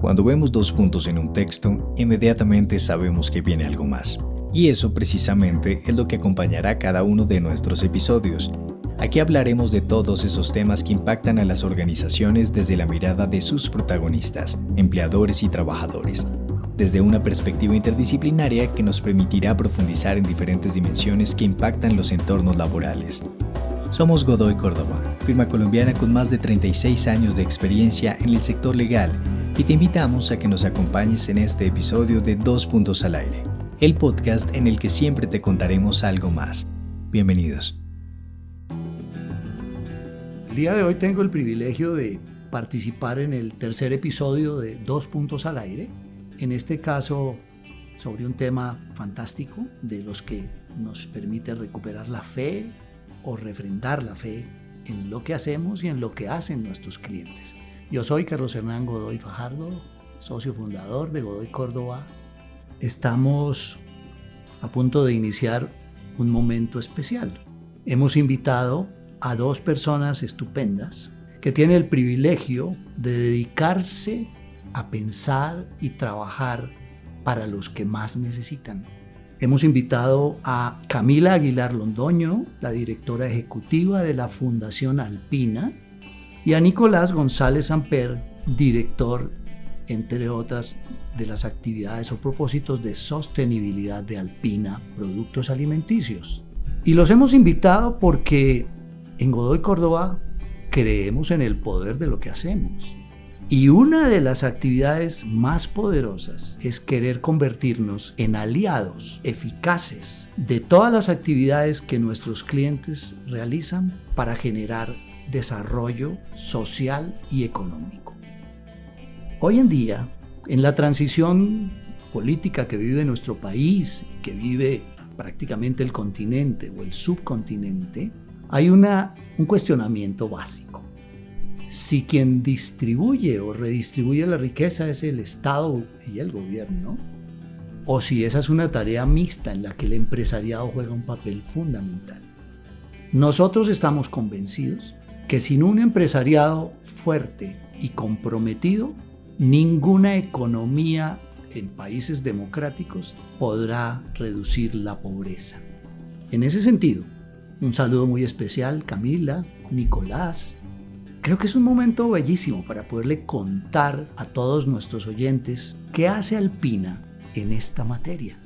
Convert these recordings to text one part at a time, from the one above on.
Cuando vemos dos puntos en un texto, inmediatamente sabemos que viene algo más. Y eso precisamente es lo que acompañará cada uno de nuestros episodios. Aquí hablaremos de todos esos temas que impactan a las organizaciones desde la mirada de sus protagonistas, empleadores y trabajadores, desde una perspectiva interdisciplinaria que nos permitirá profundizar en diferentes dimensiones que impactan los entornos laborales. Somos Godoy Córdoba, firma colombiana con más de 36 años de experiencia en el sector legal, y te invitamos a que nos acompañes en este episodio de Dos Puntos al Aire, el podcast en el que siempre te contaremos algo más. Bienvenidos. El día de hoy tengo el privilegio de participar en el tercer episodio de Dos Puntos al Aire, en este caso sobre un tema fantástico de los que nos permite recuperar la fe o refrendar la fe en lo que hacemos y en lo que hacen nuestros clientes. Yo soy Carlos Hernán Godoy Fajardo, socio fundador de Godoy Córdoba. Estamos a punto de iniciar un momento especial. Hemos invitado a dos personas estupendas que tienen el privilegio de dedicarse a pensar y trabajar para los que más necesitan. Hemos invitado a Camila Aguilar Londoño, la directora ejecutiva de la Fundación Alpina, y a Nicolás González Amper, director, entre otras, de las actividades o propósitos de sostenibilidad de Alpina Productos Alimenticios. Y los hemos invitado porque en Godoy Córdoba creemos en el poder de lo que hacemos. Y una de las actividades más poderosas es querer convertirnos en aliados eficaces de todas las actividades que nuestros clientes realizan para generar desarrollo social y económico. Hoy en día, en la transición política que vive nuestro país y que vive prácticamente el continente o el subcontinente, hay un cuestionamiento básico. Si quien distribuye o redistribuye la riqueza es el Estado y el gobierno, o si esa es una tarea mixta en la que el empresariado juega un papel fundamental. Nosotros estamos convencidos que sin un empresariado fuerte y comprometido, ninguna economía en países democráticos podrá reducir la pobreza. En ese sentido, un saludo muy especial, Camila, Nicolás. Creo que es un momento bellísimo para poderle contar a todos nuestros oyentes qué hace Alpina en esta materia.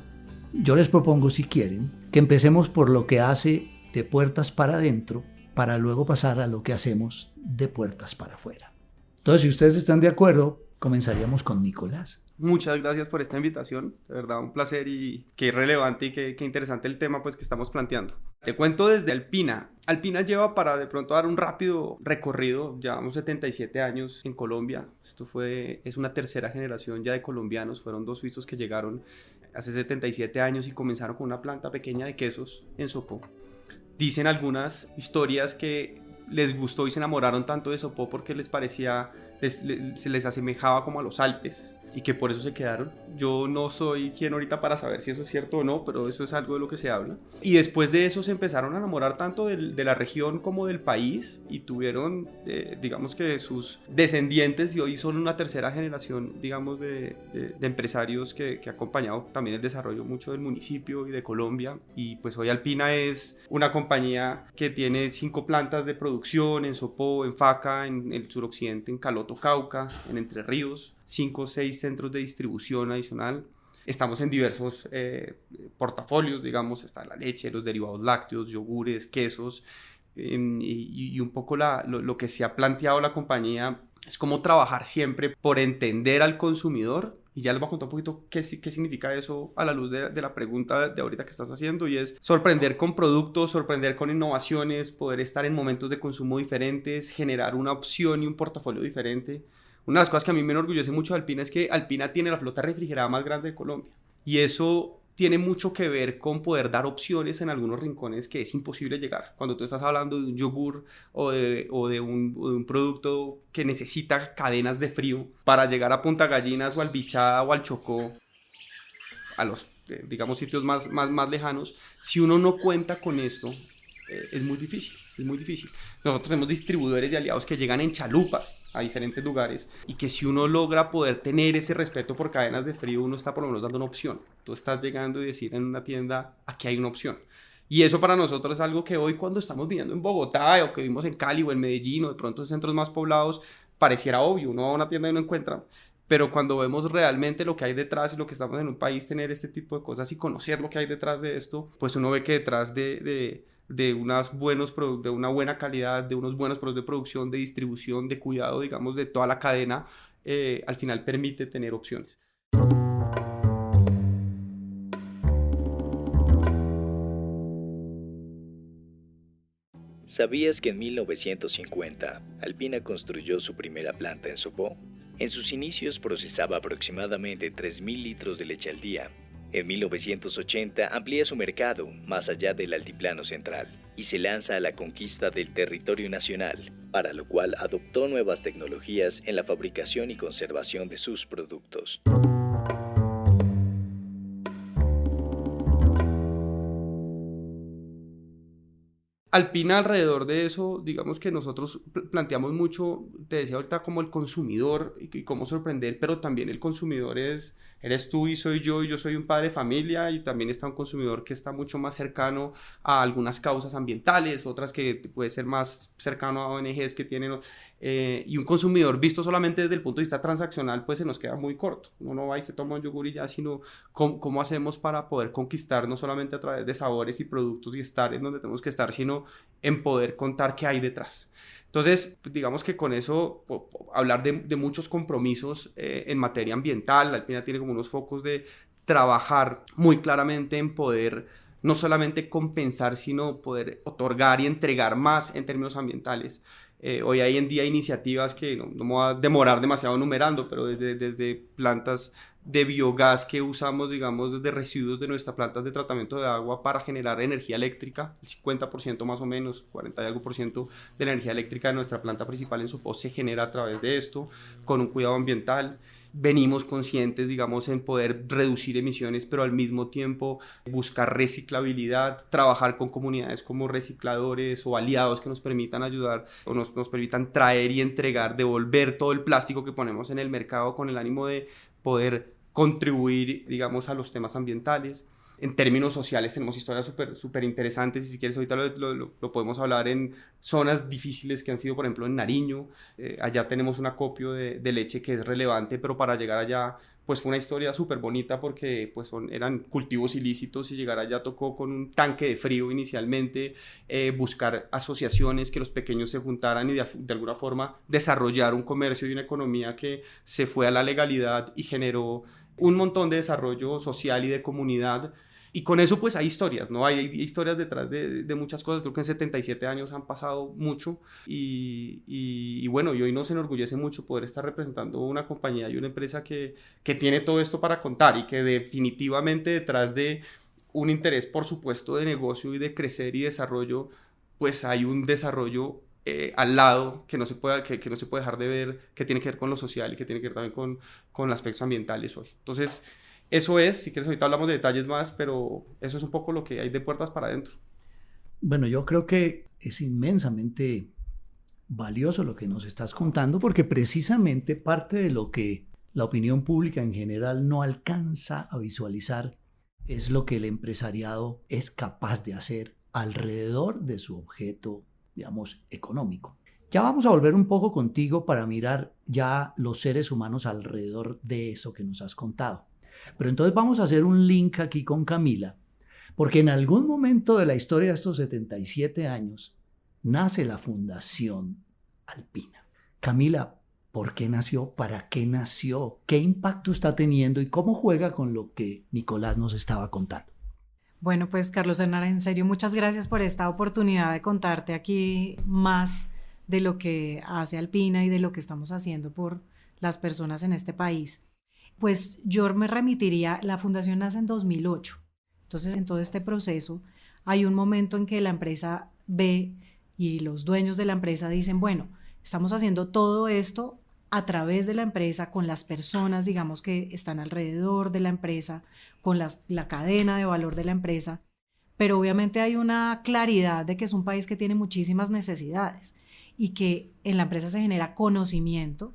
Yo les propongo, si quieren, que empecemos por lo que hace de puertas para adentro, para luego pasar a lo que hacemos de puertas para afuera. Entonces, si ustedes están de acuerdo, comenzaríamos con Nicolás. Muchas gracias por esta invitación, de verdad un placer y qué relevante y qué interesante el tema pues que estamos planteando. Te cuento desde Alpina. Alpina lleva, para de pronto dar un rápido recorrido, llevamos 77 años en Colombia. Es una tercera generación ya de colombianos, fueron dos suizos que llegaron hace 77 años y comenzaron con una planta pequeña de quesos en Sopó. Dicen algunas historias que les gustó y se enamoraron tanto de Sopó porque les parecía, se les asemejaba como a los Alpes, y que por eso se quedaron. Yo no soy quien ahorita para saber si eso es cierto o no, pero eso es algo de lo que se habla. Y después de eso se empezaron a enamorar tanto de la región como del país y tuvieron, digamos que sus descendientes, y hoy son una tercera generación, digamos, de empresarios que ha acompañado también el desarrollo mucho del municipio y de Colombia. Y pues hoy Alpina es una compañía que tiene 5 plantas de producción en Sopó, en Faca, en el suroccidente, en Caloto, Cauca, en Entre Ríos, 5 o 6 centros de distribución adicional. Estamos en diversos portafolios, digamos, está la leche, los derivados lácteos, yogures, quesos, y un poco lo que se ha planteado la compañía es cómo trabajar siempre por entender al consumidor. Y ya les voy a contar un poquito qué significa eso a la luz de la pregunta de ahorita que estás haciendo, y es sorprender con productos, sorprender con innovaciones, poder estar en momentos de consumo diferentes, generar una opción y un portafolio diferente. Una de las cosas que a mí me enorgullece mucho de Alpina es que Alpina tiene la flota refrigerada más grande de Colombia, y eso tiene mucho que ver con poder dar opciones en algunos rincones que es imposible llegar. Cuando tú estás hablando de un yogur o de un producto que necesita cadenas de frío para llegar a Punta Gallinas o al Bichada o al Chocó, a los digamos sitios más lejanos, si uno no cuenta con esto, es muy difícil, es muy difícil. Nosotros tenemos distribuidores y aliados que llegan en chalupas a diferentes lugares y que si uno logra poder tener ese respeto por cadenas de frío, uno está por lo menos dando una opción. Tú estás llegando y decir en una tienda, aquí hay una opción. Y eso para nosotros es algo que hoy cuando estamos viviendo en Bogotá o que vivimos en Cali o en Medellín o de pronto en centros más poblados, pareciera obvio, uno va a una tienda y no encuentra. Pero cuando vemos realmente lo que hay detrás y lo que estamos en un país, tener este tipo de cosas y conocer lo que hay detrás de esto, pues uno ve que detrás de una buena calidad, de unos buenos productos de producción, de distribución, de cuidado, digamos, de toda la cadena, al final permite tener opciones. ¿Sabías que en 1950 Alpina construyó su primera planta en Sopó? En sus inicios procesaba aproximadamente 3.000 litros de leche al día. En 1980 amplía su mercado más allá del altiplano central y se lanza a la conquista del territorio nacional, para lo cual adoptó nuevas tecnologías en la fabricación y conservación de sus productos. Alpina alrededor de eso, digamos que nosotros planteamos mucho, te decía ahorita como el consumidor y cómo sorprender, pero también el consumidor eres tú y soy yo soy un padre de familia y también está un consumidor que está mucho más cercano a algunas causas ambientales, otras que puede ser más cercano a ONGs que tienen, y un consumidor visto solamente desde el punto de vista transaccional pues se nos queda muy corto. Uno no va y se toma un yogur y ya, sino cómo hacemos para poder conquistar no solamente a través de sabores y productos y estar en donde tenemos que estar, sino en poder contar qué hay detrás. Entonces, digamos que con eso, hablar de muchos compromisos en materia ambiental, Alpina tiene como unos focos de trabajar muy claramente en poder no solamente compensar, sino poder otorgar y entregar más en términos ambientales. Hoy hay en día iniciativas que no me voy a demorar demasiado enumerando, pero desde plantas de biogás que usamos, digamos, desde residuos de nuestras plantas de tratamiento de agua para generar energía eléctrica, el 50% más o menos, 40 y algo por ciento de la energía eléctrica de nuestra planta principal en Sopó se genera a través de esto, con un cuidado ambiental. Venimos conscientes, digamos, en poder reducir emisiones, pero al mismo tiempo buscar reciclabilidad, trabajar con comunidades como recicladores o aliados que nos permitan ayudar o nos permitan traer y entregar, devolver todo el plástico que ponemos en el mercado con el ánimo de poder contribuir, digamos, a los temas ambientales. En términos sociales tenemos historias súper interesantes y si quieres ahorita lo podemos hablar en zonas difíciles que han sido, por ejemplo, en Nariño. Allá tenemos un acopio de leche que es relevante, pero para llegar allá pues fue una historia súper bonita porque pues eran cultivos ilícitos y llegar allá tocó con un tanque de frío inicialmente, buscar asociaciones que los pequeños se juntaran y de alguna forma desarrollar un comercio y una economía que se fue a la legalidad y generó un montón de desarrollo social y de comunidad. Y con eso pues hay historias, ¿no? Hay historias detrás de muchas cosas. Creo que en 77 años han pasado mucho y bueno, y hoy nos enorgullece mucho poder estar representando una compañía y una empresa que tiene todo esto para contar y que definitivamente detrás de un interés, por supuesto, de negocio y de crecer y desarrollo, pues hay un desarrollo al lado que no se puede dejar de ver, que tiene que ver con lo social y que tiene que ver también con aspectos ambientales hoy. Entonces, eso es, si quieres ahorita hablamos de detalles más, pero eso es un poco lo que hay de puertas para adentro. Bueno, yo creo que es inmensamente valioso lo que nos estás contando porque precisamente parte de lo que la opinión pública en general no alcanza a visualizar es lo que el empresariado es capaz de hacer alrededor de su objeto, digamos, económico. Ya vamos a volver un poco contigo para mirar ya los seres humanos alrededor de eso que nos has contado. Pero entonces vamos a hacer un link aquí con Camila, porque en algún momento de la historia de estos 77 años nace la Fundación Alpina. Camila, ¿por qué nació? ¿Para qué nació? ¿Qué impacto está teniendo? ¿Y cómo juega con lo que Nicolás nos estaba contando? Bueno, pues Carlos Hernán, en serio, muchas gracias por esta oportunidad de contarte aquí más de lo que hace Alpina y de lo que estamos haciendo por las personas en este país. Pues yo me remitiría, la fundación nace en 2008, entonces en todo este proceso hay un momento en que la empresa ve y los dueños de la empresa dicen, bueno, estamos haciendo todo esto a través de la empresa, con las personas, digamos, que están alrededor de la empresa, con la cadena de valor de la empresa, pero obviamente hay una claridad de que es un país que tiene muchísimas necesidades y que en la empresa se genera conocimiento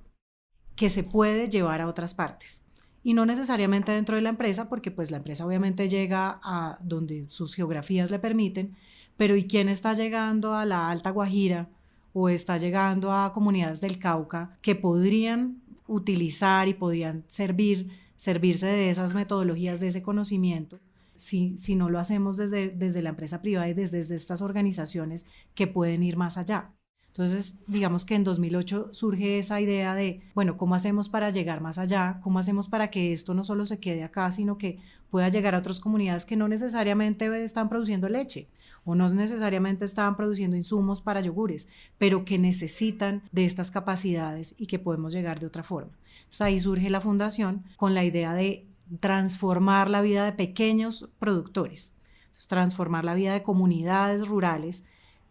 que se puede llevar a otras partes. Y no necesariamente dentro de la empresa, porque pues la empresa obviamente llega a donde sus geografías le permiten, pero ¿y quién está llegando a la Alta Guajira o está llegando a comunidades del Cauca que podrían utilizar y podrían servirse de esas metodologías, de ese conocimiento, si no lo hacemos desde la empresa privada y desde estas organizaciones que pueden ir más allá? Entonces, digamos que en 2008 surge esa idea de, bueno, ¿cómo hacemos para llegar más allá? ¿Cómo hacemos para que esto no solo se quede acá, sino que pueda llegar a otras comunidades que no necesariamente están produciendo leche o no necesariamente están produciendo insumos para yogures, pero que necesitan de estas capacidades y que podemos llegar de otra forma? Entonces ahí surge la fundación con la idea de transformar la vida de pequeños productores, entonces, transformar la vida de comunidades rurales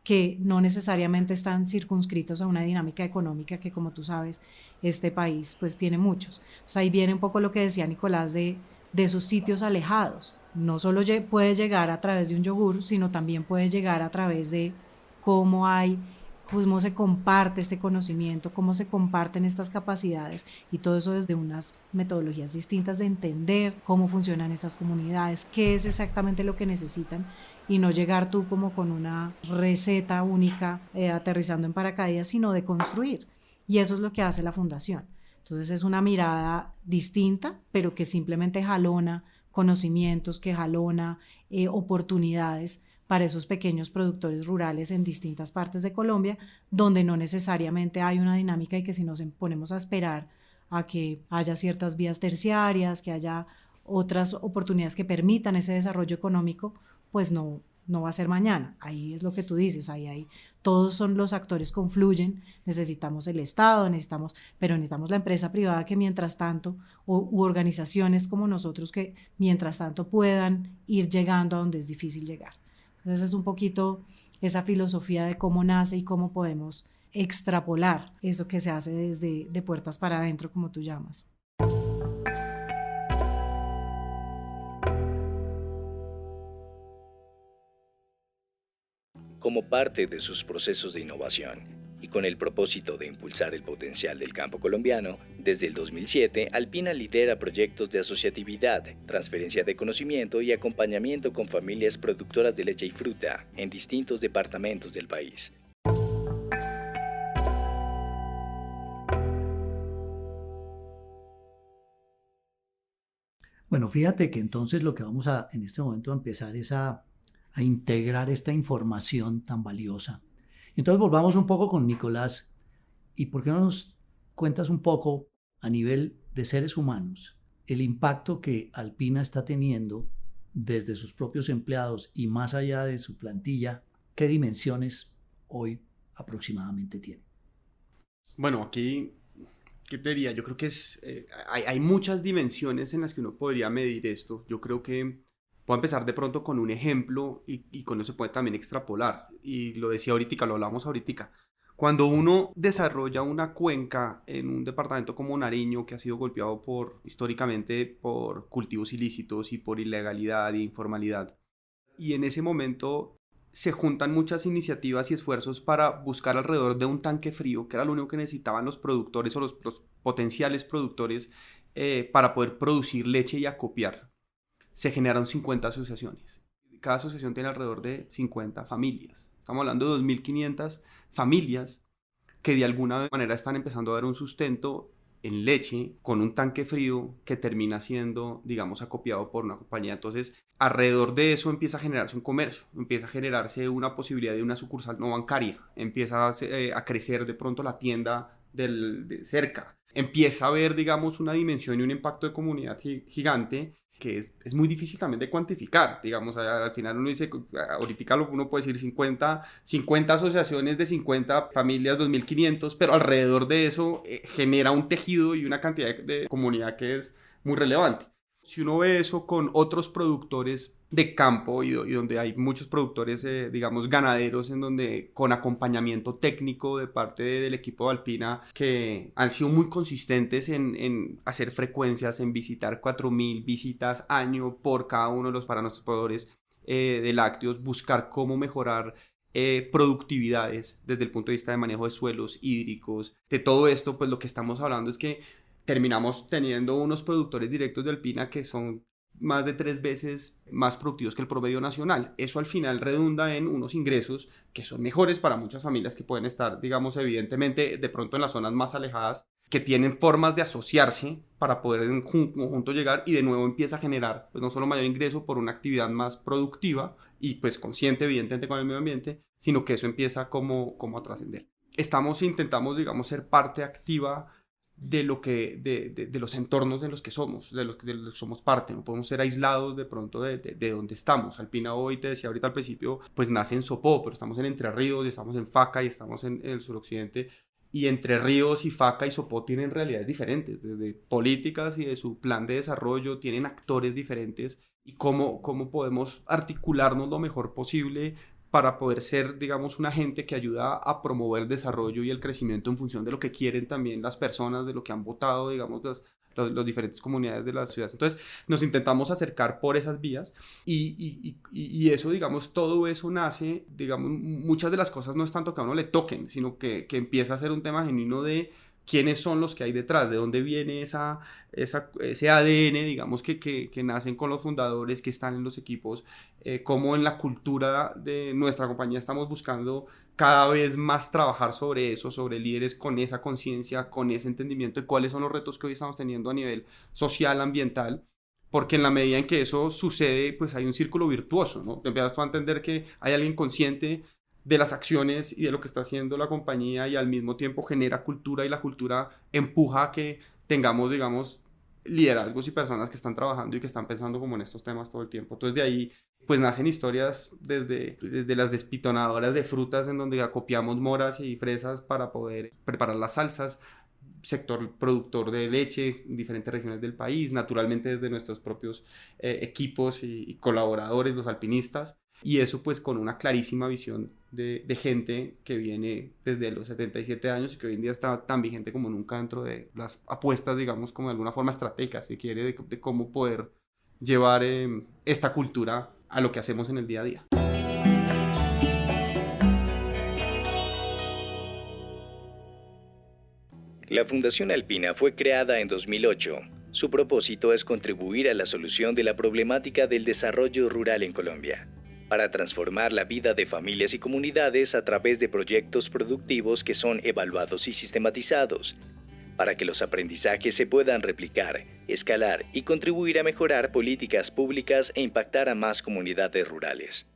que no necesariamente están circunscritos a una dinámica económica que, como tú sabes, este país pues tiene muchos. Entonces ahí viene un poco lo que decía Nicolás de esos sitios alejados. No solo puede llegar a través de un yogur, sino también puede llegar a través de cómo se comparte este conocimiento, cómo se comparten estas capacidades, y todo eso desde unas metodologías distintas de entender cómo funcionan esas comunidades, qué es exactamente lo que necesitan, y no llegar tú como con una receta única aterrizando en paracaídas, sino de construir. Y eso es lo que hace la fundación. Entonces es una mirada distinta, pero que simplemente jalona conocimientos, que jalona oportunidades para esos pequeños productores rurales en distintas partes de Colombia, donde no necesariamente hay una dinámica y que si nos ponemos a esperar a que haya ciertas vías terciarias, que haya otras oportunidades que permitan ese desarrollo económico, pues no va a ser mañana. Ahí es lo que tú dices, ahí todos son los actores confluyen, necesitamos el Estado, pero necesitamos la empresa privada que mientras tanto, u organizaciones como nosotros que mientras tanto puedan ir llegando a donde es difícil llegar. Entonces es un poquito esa filosofía de cómo nace y cómo podemos extrapolar eso que se hace desde de puertas para adentro, como tú llamas. Como parte de sus procesos de innovación y con el propósito de impulsar el potencial del campo colombiano, desde el 2007 Alpina lidera proyectos de asociatividad, transferencia de conocimiento y acompañamiento con familias productoras de leche y fruta en distintos departamentos del país. Bueno, fíjate que entonces lo que vamos en este momento a empezar es a integrar esta información tan valiosa. Entonces volvamos un poco con Nicolás, y ¿por qué no nos cuentas un poco a nivel de seres humanos el impacto que Alpina está teniendo desde sus propios empleados y más allá de su plantilla? ¿Qué dimensiones hoy aproximadamente tiene? Bueno, aquí, ¿qué te diría? Yo creo que hay muchas dimensiones en las que uno podría medir esto. Yo creo que puedo empezar de pronto con un ejemplo y con eso se puede también extrapolar. Y lo decía ahorita, lo hablamos ahorita. Cuando uno desarrolla una cuenca en un departamento como Nariño, que ha sido golpeado históricamente por cultivos ilícitos y por ilegalidad e informalidad, y en ese momento se juntan muchas iniciativas y esfuerzos para buscar alrededor de un tanque frío, que era lo único que necesitaban los productores o los potenciales productores para poder producir leche y acopiar. Se generaron 50 asociaciones. Cada asociación tiene alrededor de 50 familias. Estamos hablando de 2.500 familias que de alguna manera están empezando a dar un sustento en leche con un tanque frío que termina siendo, digamos, acopiado por una compañía. Entonces, alrededor de eso empieza a generarse un comercio, empieza a generarse una posibilidad de una sucursal no bancaria, empieza a crecer de pronto la tienda de cerca, empieza a haber, digamos, una dimensión y un impacto de comunidad gigante que es muy difícil también de cuantificar. Digamos, al final uno dice, ahorita uno puede decir 50 asociaciones de 50 familias, 2.500, pero alrededor de eso genera un tejido y una cantidad de comunidad que es muy relevante. Si uno ve eso con otros productores de campo y donde hay muchos productores, digamos, ganaderos, en donde con acompañamiento técnico de parte del equipo de Alpina, que han sido muy consistentes en hacer frecuencias, en visitar 4.000 visitas año por cada uno de los para nuestros proveedores, de lácteos, buscar cómo mejorar productividades desde el punto de vista de manejo de suelos hídricos. De todo esto, pues lo que estamos hablando es que terminamos teniendo unos productores directos de Alpina que son más de 3 veces más productivos que el promedio nacional. Eso al final redunda en unos ingresos que son mejores para muchas familias que pueden estar, digamos, evidentemente de pronto en las zonas más alejadas, que tienen formas de asociarse para poder en conjunto llegar, y de nuevo empieza a generar pues no solo mayor ingreso por una actividad más productiva y pues consciente evidentemente con el medio ambiente, sino que eso empieza como a trascender. Intentamos, digamos, ser parte activa de lo que de los entornos de los que somos, de los que somos parte. No podemos ser aislados de pronto de donde estamos. Alpina hoy, te decía ahorita al principio, pues nace en Sopó, pero estamos en Entre Ríos, y estamos en Faca y estamos en el suroccidente, y Entre Ríos y Faca y Sopó tienen realidades diferentes, desde políticas y de su plan de desarrollo, tienen actores diferentes, y cómo podemos articularnos lo mejor posible para poder ser, digamos, un agente que ayuda a promover el desarrollo y el crecimiento en función de lo que quieren también las personas, de lo que han votado, digamos, las diferentes comunidades de las ciudades. Entonces, nos intentamos acercar por esas vías y eso, digamos, todo eso nace, digamos, muchas de las cosas no es tanto que a uno le toquen, sino que empieza a ser un tema genuino de quiénes son los que hay detrás, de dónde viene ese ADN, digamos, que nacen con los fundadores, que están en los equipos, cómo en la cultura de nuestra compañía estamos buscando cada vez más trabajar sobre eso, sobre líderes con esa conciencia, con ese entendimiento de cuáles son los retos que hoy estamos teniendo a nivel social, ambiental, porque en la medida en que eso sucede, pues hay un círculo virtuoso, ¿no? Te empiezas tú a entender que hay alguien consciente de las acciones y de lo que está haciendo la compañía, y al mismo tiempo genera cultura, y la cultura empuja a que tengamos, digamos, liderazgos y personas que están trabajando y que están pensando como en estos temas todo el tiempo. Entonces de ahí pues nacen historias desde las despitonadoras de frutas, en donde acopiamos moras y fresas para poder preparar las salsas, sector productor de leche en diferentes regiones del país, naturalmente desde nuestros propios equipos y colaboradores, los alpinistas. Y eso pues con una clarísima visión de gente que viene desde los 77 años y que hoy en día está tan vigente como nunca dentro de las apuestas, digamos, como de alguna forma estratégica, si quiere, de cómo poder llevar esta cultura a lo que hacemos en el día a día. La Fundación Alpina fue creada en 2008. Su propósito es contribuir a la solución de la problemática del desarrollo rural en Colombia, para transformar la vida de familias y comunidades a través de proyectos productivos que son evaluados y sistematizados, para que los aprendizajes se puedan replicar, escalar y contribuir a mejorar políticas públicas e impactar a más comunidades rurales.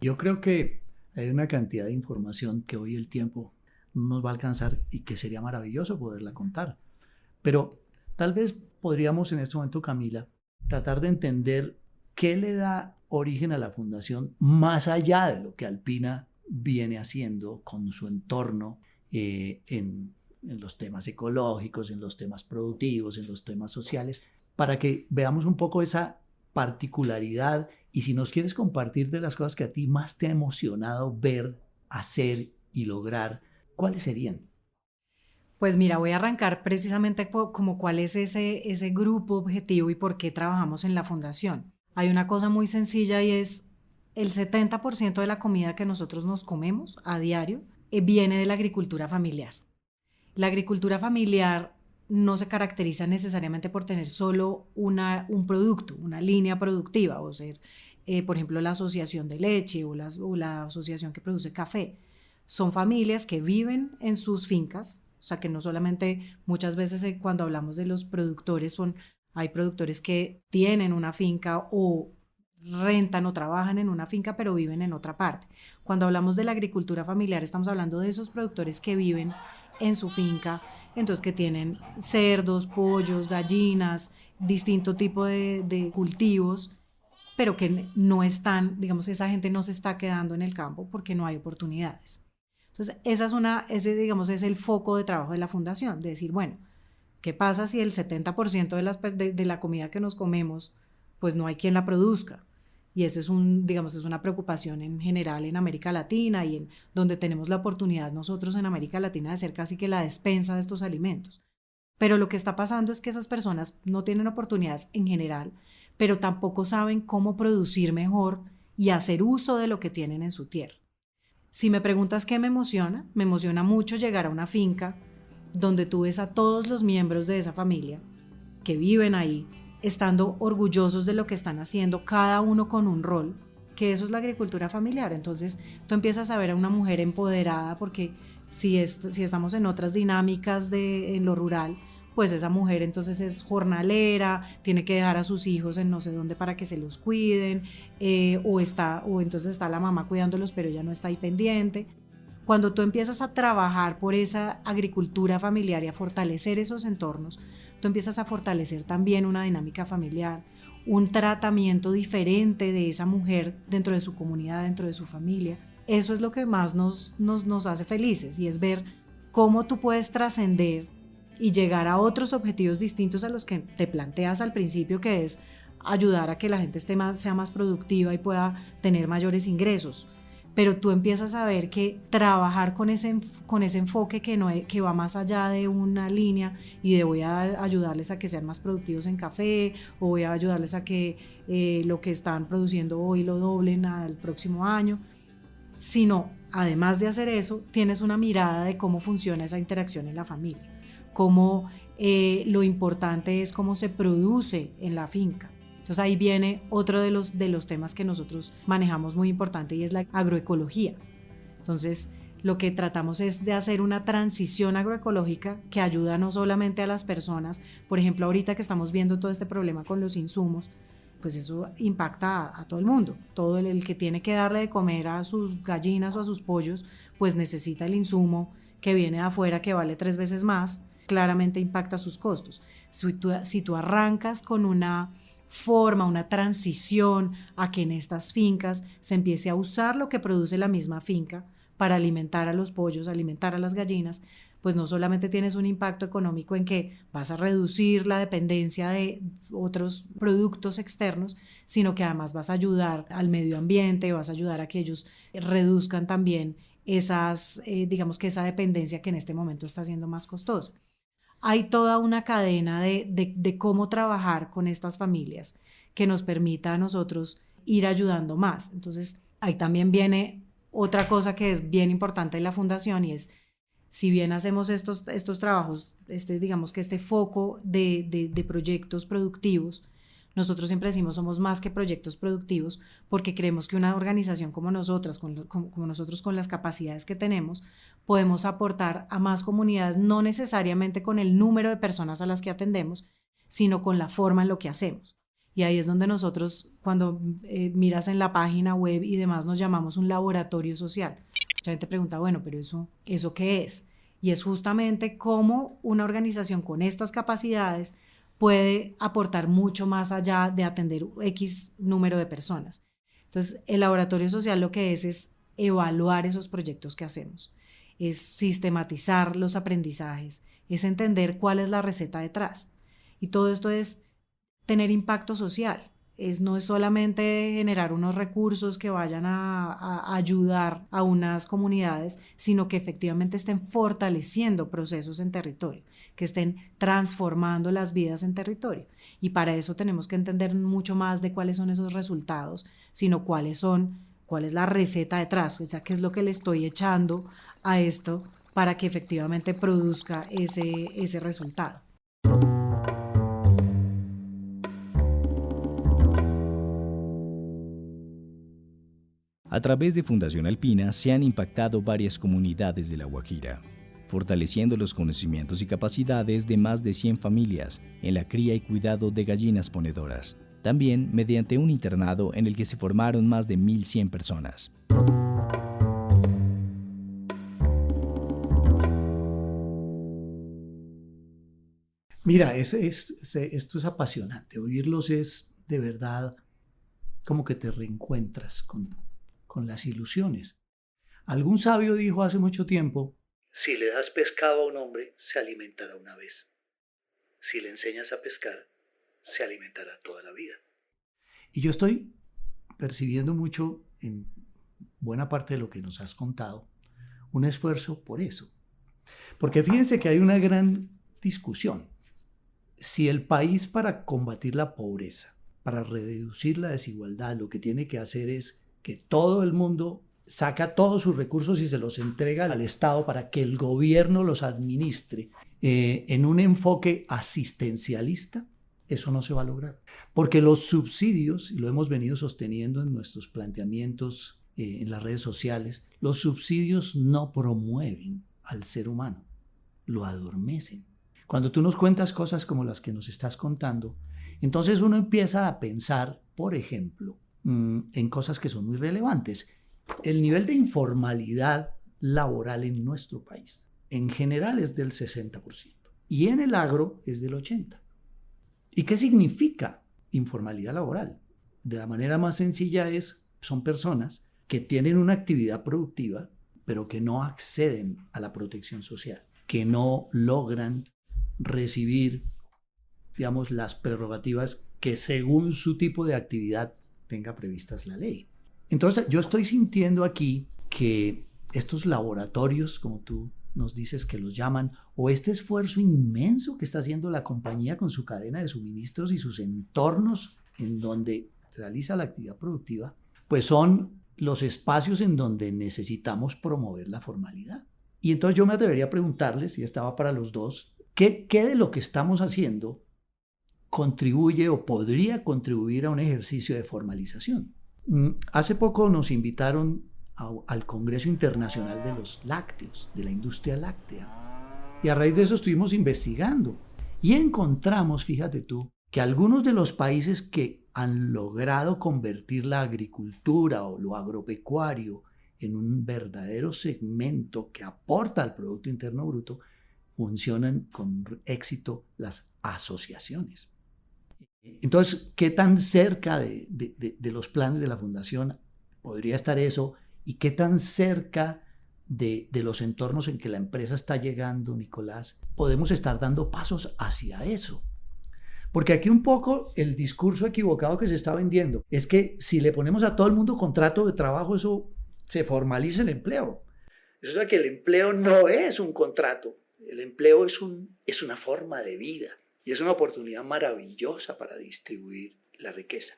Yo creo que hay una cantidad de información que hoy el tiempo no nos va a alcanzar y que sería maravilloso poderla contar. Pero tal vez podríamos en este momento, Camila, tratar de entender qué le da origen a la fundación más allá de lo que Alpina viene haciendo con su entorno en los temas ecológicos, en los temas productivos, en los temas sociales, para que veamos un poco esa particularidad. Y si nos quieres compartir de las cosas que a ti más te ha emocionado ver, hacer y lograr, ¿cuáles serían? Pues mira, voy a arrancar precisamente como cuál es ese grupo objetivo y por qué trabajamos en la fundación. Hay una cosa muy sencilla, y es el 70% de la comida que nosotros nos comemos a diario viene de la agricultura familiar. La agricultura familiar no se caracteriza necesariamente por tener solo un producto, una línea productiva, o ser, por ejemplo, la asociación de leche o la asociación que produce café. Son familias que viven en sus fincas. O sea, que no solamente muchas veces cuando hablamos de los productores, hay productores que tienen una finca o rentan o trabajan en una finca, pero viven en otra parte. Cuando hablamos de la agricultura familiar, estamos hablando de esos productores que viven en su finca, entonces que tienen cerdos, pollos, gallinas, distinto tipo de cultivos, pero que no están, digamos, esa gente no se está quedando en el campo porque no hay oportunidades. Entonces, ese es el foco de trabajo de la fundación, de decir, bueno, ¿qué pasa si el 70% de la comida que nos comemos, pues no hay quien la produzca? Y ese es una preocupación en general en América Latina, y en donde tenemos la oportunidad nosotros en América Latina de ser casi que la despensa de estos alimentos. Pero lo que está pasando es que esas personas no tienen oportunidades en general, pero tampoco saben cómo producir mejor y hacer uso de lo que tienen en su tierra. Si me preguntas qué me emociona mucho llegar a una finca donde tú ves a todos los miembros de esa familia que viven ahí, estando orgullosos de lo que están haciendo, cada uno con un rol, que eso es la agricultura familiar. Entonces tú empiezas a ver a una mujer empoderada, porque si estamos en otras dinámicas en lo rural, pues esa mujer entonces es jornalera, tiene que dejar a sus hijos en no sé dónde para que se los cuiden, o entonces está la mamá cuidándolos, pero ella no está ahí pendiente. Cuando tú empiezas a trabajar por esa agricultura familiar y a fortalecer esos entornos, tú empiezas a fortalecer también una dinámica familiar, un tratamiento diferente de esa mujer dentro de su comunidad, dentro de su familia. Eso es lo que más nos hace felices, y es ver cómo tú puedes trascender y llegar a otros objetivos distintos a los que te planteas al principio, que es ayudar a que la gente sea más productiva y pueda tener mayores ingresos. Pero tú empiezas a ver que trabajar con ese enfoque que va más allá de una línea y de voy a ayudarles a que sean más productivos en café, o voy a ayudarles a que lo que están produciendo hoy lo doblen al próximo año, sino además de hacer eso, tienes una mirada de cómo funciona esa interacción en la familia, cómo lo importante es cómo se produce en la finca. Entonces ahí viene otro de los temas que nosotros manejamos muy importante, y es la agroecología. Entonces lo que tratamos es de hacer una transición agroecológica que ayuda no solamente a las personas. Por ejemplo, ahorita que estamos viendo todo este problema con los insumos, pues eso impacta a todo el mundo. Todo el que tiene que darle de comer a sus gallinas o a sus pollos, pues necesita el insumo que viene de afuera, que vale 3 veces más, claramente impacta sus costos. Si tú arrancas con una transición a que en estas fincas se empiece a usar lo que produce la misma finca para alimentar a los pollos, alimentar a las gallinas, pues no solamente tienes un impacto económico en que vas a reducir la dependencia de otros productos externos, sino que además vas a ayudar al medio ambiente, vas a ayudar a que ellos reduzcan también digamos que esa dependencia que en este momento está siendo más costosa. Hay toda una cadena de cómo trabajar con estas familias que nos permita a nosotros ir ayudando más. Entonces, ahí también viene otra cosa que es bien importante en la fundación, y es, si bien hacemos estos trabajos, digamos que este foco de proyectos productivos, nosotros siempre decimos somos más que proyectos productivos, porque creemos que una organización como nosotros, con las capacidades que tenemos, podemos aportar a más comunidades, no necesariamente con el número de personas a las que atendemos, sino con la forma en lo que hacemos. Y ahí es donde nosotros, cuando miras en la página web y demás, nos llamamos un laboratorio social. Mucha gente pregunta, bueno, pero ¿eso qué es? Y es justamente cómo una organización con estas capacidades puede aportar mucho más allá de atender X número de personas. Entonces, el laboratorio social lo que es evaluar esos proyectos que hacemos, es sistematizar los aprendizajes, es entender cuál es la receta detrás. Y todo esto es tener impacto social. No es solamente generar unos recursos que vayan a ayudar a unas comunidades, sino que efectivamente estén fortaleciendo procesos en territorio, que estén transformando las vidas en territorio. Y para eso tenemos que entender mucho más de cuáles son esos resultados, sino cuál es la receta detrás, o sea, qué es lo que le estoy echando a esto para que efectivamente produzca ese resultado. A través de Fundación Alpina se han impactado varias comunidades de La Guajira, fortaleciendo los conocimientos y capacidades de más de 100 familias en la cría y cuidado de gallinas ponedoras, también mediante un internado en el que se formaron más de 1.100 personas. Mira, esto es apasionante. Oírlos es de verdad como que te reencuentras con las ilusiones. Algún sabio dijo hace mucho tiempo: si le das pescado a un hombre, se alimentará una vez. Si le enseñas a pescar, se alimentará toda la vida. Y yo estoy percibiendo mucho, en buena parte de lo que nos has contado, un esfuerzo por eso. Porque fíjense que hay una gran discusión. Si el país, para combatir la pobreza, para reducir la desigualdad, lo que tiene que hacer es que todo el mundo saca todos sus recursos y se los entrega al Estado para que el gobierno los administre en un enfoque asistencialista, eso no se va a lograr. Porque los subsidios, y lo hemos venido sosteniendo en nuestros planteamientos en las redes sociales, los subsidios no promueven al ser humano, lo adormecen. Cuando tú nos cuentas cosas como las que nos estás contando, entonces uno empieza a pensar, por ejemplo, en cosas que son muy relevantes. El nivel de informalidad laboral en nuestro país, en general, es del 60%, y en el agro es del 80%. ¿Y qué significa informalidad laboral? De la manera más sencilla son personas que tienen una actividad productiva, pero que no acceden a la protección social, que no logran recibir, digamos, las prerrogativas que según su tipo de actividad tenga previstas la ley. Entonces, yo estoy sintiendo aquí que estos laboratorios, como tú nos dices que los llaman, o este esfuerzo inmenso que está haciendo la compañía con su cadena de suministros y sus entornos en donde realiza la actividad productiva, pues son los espacios en donde necesitamos promover la formalidad. Y entonces yo me atrevería a preguntarles, y estaba para los dos, ¿qué de lo que estamos haciendo contribuye o podría contribuir a un ejercicio de formalización? Hace poco nos invitaron al Congreso Internacional de los Lácteos, de la industria láctea. Y a raíz de eso estuvimos investigando y encontramos, fíjate tú, que algunos de los países que han logrado convertir la agricultura o lo agropecuario en un verdadero segmento que aporta al Producto Interno Bruto, funcionan con éxito las asociaciones. Entonces, ¿qué tan cerca de los planes de la Fundación podría estar eso? ¿Y qué tan cerca de los entornos en que la empresa está llegando, Nicolás, podemos estar dando pasos hacia eso? Porque aquí un poco el discurso equivocado que se está vendiendo es que si le ponemos a todo el mundo contrato de trabajo, eso se formaliza el empleo. Eso es que el empleo no es un contrato, el empleo es una forma de vida y es una oportunidad maravillosa para distribuir la riqueza.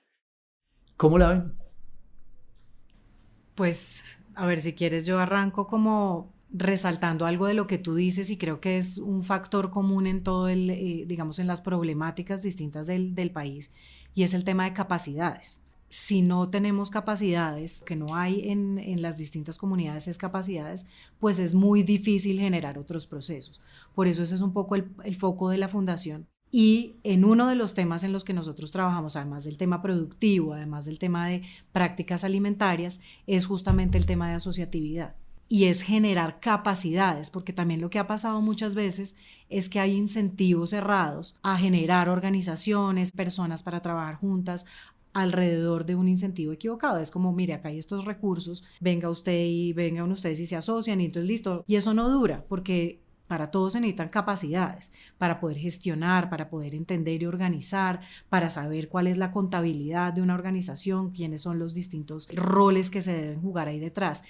¿Cómo la ven? Pues, a ver, si quieres yo arranco como resaltando algo de lo que tú dices y creo que es un factor común en todo digamos, en las problemáticas distintas del país, y es el tema de capacidades. Si no tenemos capacidades, que no hay en las distintas comunidades es capacidades, pues es muy difícil generar otros procesos. Por eso ese es un poco el foco de la Fundación. Y en uno de los temas en los que nosotros trabajamos, además del tema productivo, además del tema de prácticas alimentarias, es justamente el tema de asociatividad. Y es generar capacidades, porque también lo que ha pasado muchas veces es que hay incentivos cerrados a generar organizaciones, personas para trabajar juntas alrededor de un incentivo equivocado. Es como, mire, acá hay estos recursos, vengan ustedes y se asocian y entonces listo. Y eso no dura, porque para todos se necesitan capacidades para poder gestionar, para poder entender y organizar, para saber cuál es la contabilidad de una organización, quiénes son los distintos roles que se deben jugar ahí detrás.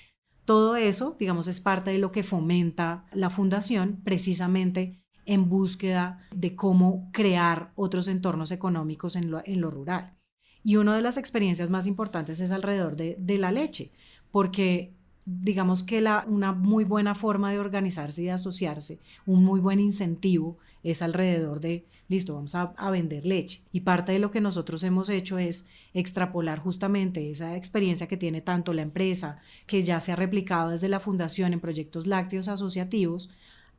Todo eso, digamos, es parte de lo que fomenta la Fundación, precisamente en búsqueda de cómo crear otros entornos económicos en lo rural. Y una de las experiencias más importantes es alrededor de la leche, porque digamos que una muy buena forma de organizarse y de asociarse, un muy buen incentivo es alrededor de, listo, vamos a vender leche. Y parte de lo que nosotros hemos hecho es extrapolar justamente esa experiencia que tiene tanto la empresa, que ya se ha replicado desde la Fundación en proyectos lácteos asociativos,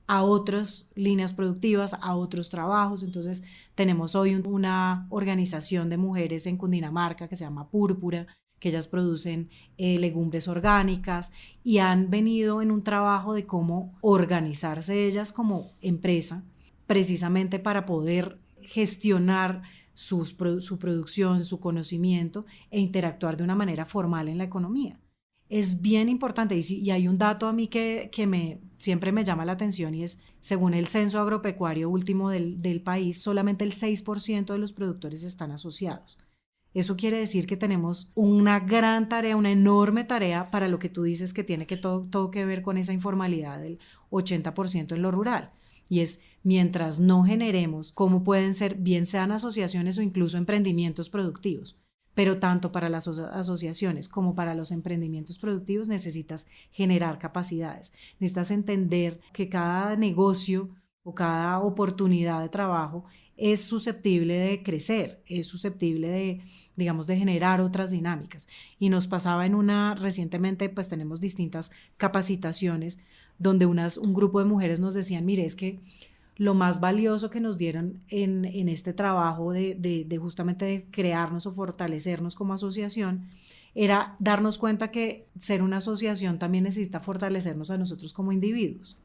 a otras líneas productivas, a otros trabajos. Entonces tenemos hoy una organización de mujeres en Cundinamarca que se llama Púrpura, que ellas producen legumbres orgánicas y han venido en un trabajo de cómo organizarse ellas como empresa, precisamente para poder gestionar su producción, su conocimiento e interactuar de una manera formal en la economía. Es bien importante y hay un dato a mí que siempre me llama la atención y es, según el censo agropecuario último del país, solamente el 6% de los productores están asociados. Eso quiere decir que tenemos una gran tarea, una enorme tarea para lo que tú dices que tiene que todo que ver con esa informalidad del 80% en lo rural. y es mientras no generemos cómo pueden ser, bien sean asociaciones o incluso emprendimientos productivos, pero tanto para las asociaciones como para los emprendimientos productivos necesitas generar capacidades, necesitas entender que cada negocio o cada oportunidad de trabajo es susceptible de crecer, es susceptible de, digamos, de generar otras dinámicas. Y nos pasaba recientemente, pues tenemos distintas capacitaciones donde un grupo de mujeres nos decían, mire, es que lo más valioso que nos dieron en este trabajo de justamente de crearnos o fortalecernos como asociación era darnos cuenta que ser una asociación también necesita fortalecernos a nosotros como individuos.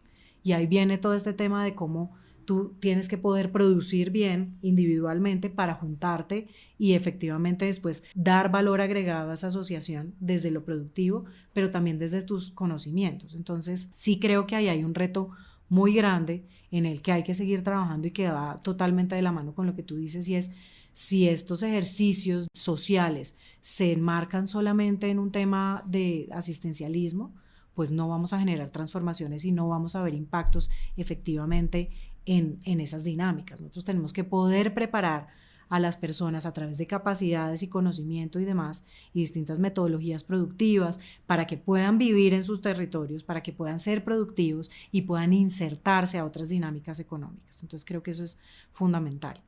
Y ahí viene todo este tema de cómo tú tienes que poder producir bien individualmente para juntarte y efectivamente después dar valor agregado a esa asociación desde lo productivo, pero también desde tus conocimientos. Entonces, sí creo que ahí hay un reto muy grande en el que hay que seguir trabajando y que va totalmente de la mano con lo que tú dices, y es si estos ejercicios sociales se enmarcan solamente en un tema de asistencialismo, pues no vamos a generar transformaciones y no vamos a ver impactos efectivamente en esas dinámicas. Nosotros tenemos que poder preparar a las personas a través de capacidades y conocimiento y demás, y distintas metodologías productivas para que puedan vivir en sus territorios, para que puedan ser productivos y puedan insertarse a otras dinámicas económicas. Entonces creo que eso es fundamental.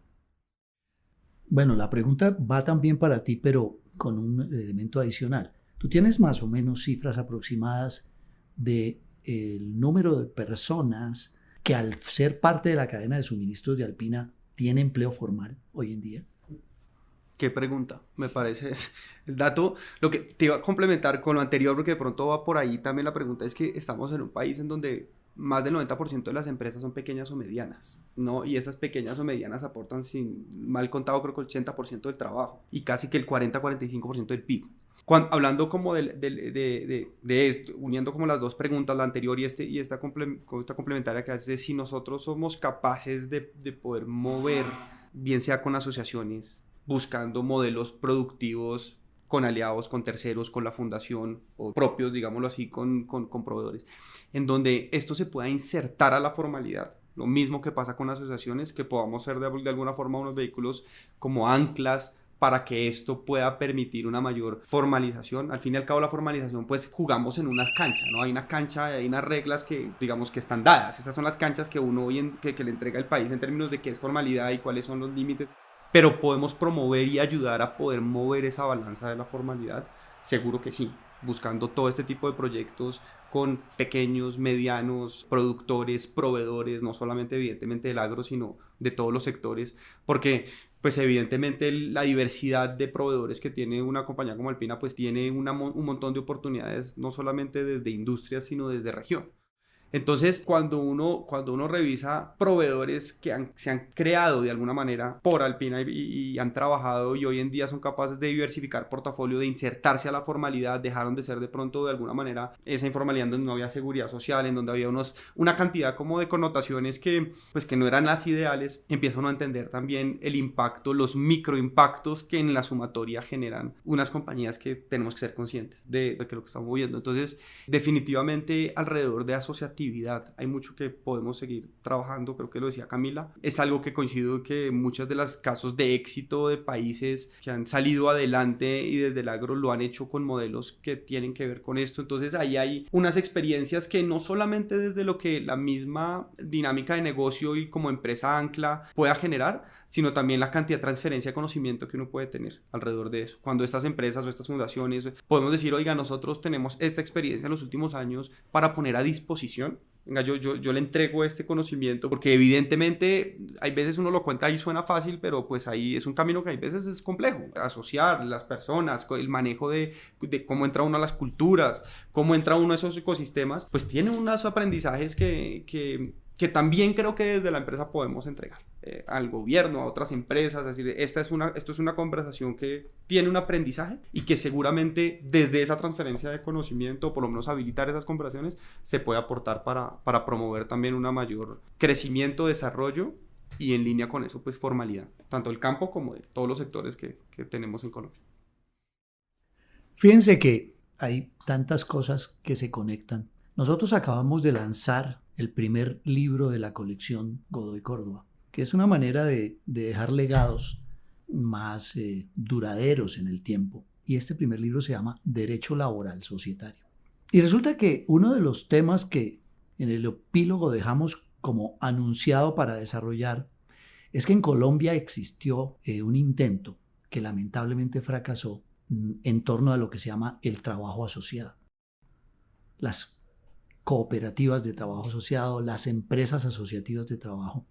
Bueno, la pregunta va también para ti, pero con un elemento adicional. ¿Tú tienes más o menos cifras aproximadas del número de personas que al ser parte de la cadena de suministros de Alpina tiene empleo formal hoy en día? Qué pregunta, me parece el dato. Lo que te iba a complementar con lo anterior, porque de pronto va por ahí también la pregunta, es que estamos en un país en donde más del 90% de las empresas son pequeñas o medianas, ¿no? Y esas pequeñas o medianas aportan, sin mal contado, creo que el 80% del trabajo y casi que el 40-45% del PIB. Hablando como de esto, uniendo como las dos preguntas, la anterior y esta complementaria que haces, es si nosotros somos capaces de poder mover, bien sea con asociaciones, buscando modelos productivos con aliados, con terceros, con la fundación o propios, digámoslo así, con proveedores, en donde esto se pueda insertar a la formalidad. Lo mismo que pasa con asociaciones, que podamos ser de alguna forma unos vehículos como anclas para que esto pueda permitir una mayor formalización. Al fin y al cabo, la formalización, pues jugamos en una cancha, ¿no? Hay una cancha, hay unas reglas que, digamos, que están dadas. Esas son las canchas que uno que le entrega el país en términos de qué es formalidad y cuáles son los límites. Pero podemos promover y ayudar a poder mover esa balanza de la formalidad. Seguro que sí, buscando todo este tipo de proyectos con pequeños, medianos, productores, proveedores, no solamente evidentemente del agro, sino de todos los sectores, porque pues evidentemente la diversidad de proveedores que tiene una compañía como Alpina pues tiene un montón de oportunidades, no solamente desde industrias, sino desde región. Entonces, cuando uno revisa proveedores que se han creado de alguna manera por Alpina y han trabajado y hoy en día son capaces de diversificar portafolio, de insertarse a la formalidad, dejaron de ser de pronto de alguna manera esa informalidad en donde no había seguridad social, en donde había una cantidad como de connotaciones que no eran las ideales, empieza uno a entender también el impacto, los microimpactos que en la sumatoria generan unas compañías que tenemos que ser conscientes de que lo que estamos viendo. Entonces, definitivamente alrededor de asociativos hay mucho que podemos seguir trabajando, creo que lo decía Camila. Es algo que coincido que muchos de los casos de éxito de países que han salido adelante y desde el agro lo han hecho con modelos que tienen que ver con esto. Entonces ahí hay unas experiencias que no solamente desde lo que la misma dinámica de negocio y como empresa ancla pueda generar, sino también la cantidad de transferencia de conocimiento que uno puede tener alrededor de eso. Cuando estas empresas o estas fundaciones podemos decir, oiga, nosotros tenemos esta experiencia en los últimos años para poner a disposición. Venga, yo le entrego este conocimiento, porque evidentemente hay veces uno lo cuenta y suena fácil, pero pues ahí es un camino que hay veces es complejo. Asociar las personas, el manejo de cómo entra uno a las culturas, cómo entra uno a esos ecosistemas, pues tiene unos aprendizajes que también creo que desde la empresa podemos entregar al gobierno, a otras empresas. Es decir, esto es una conversación que tiene un aprendizaje y que seguramente desde esa transferencia de conocimiento, o por lo menos habilitar esas conversaciones, se puede aportar para promover también un mayor crecimiento, desarrollo y en línea con eso, pues formalidad, tanto del campo como de todos los sectores que tenemos en Colombia. Fíjense que hay tantas cosas que se conectan. Nosotros acabamos de lanzar el primer libro de la colección Godoy Córdoba, que es una manera de dejar legados más duraderos en el tiempo. Y este primer libro se llama Derecho Laboral Societario. Y resulta que uno de los temas que en el epílogo dejamos como anunciado para desarrollar es que en Colombia existió un intento que lamentablemente fracasó en torno a lo que se llama el trabajo asociado. Las cooperativas de trabajo asociado, las empresas asociativas de trabajo.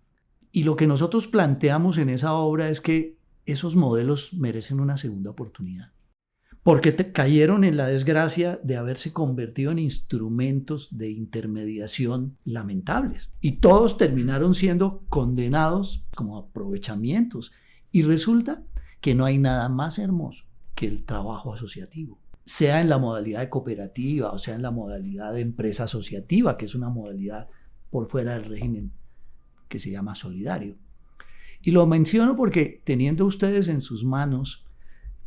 Y lo que nosotros planteamos en esa obra es que esos modelos merecen una segunda oportunidad, porque cayeron en la desgracia de haberse convertido en instrumentos de intermediación lamentables. Y todos terminaron siendo condenados como aprovechamientos. Y resulta que no hay nada más hermoso que el trabajo asociativo, sea en la modalidad de cooperativa o sea en la modalidad de empresa asociativa, que es una modalidad por fuera del régimen que se llama solidario. Y lo menciono porque teniendo ustedes en sus manos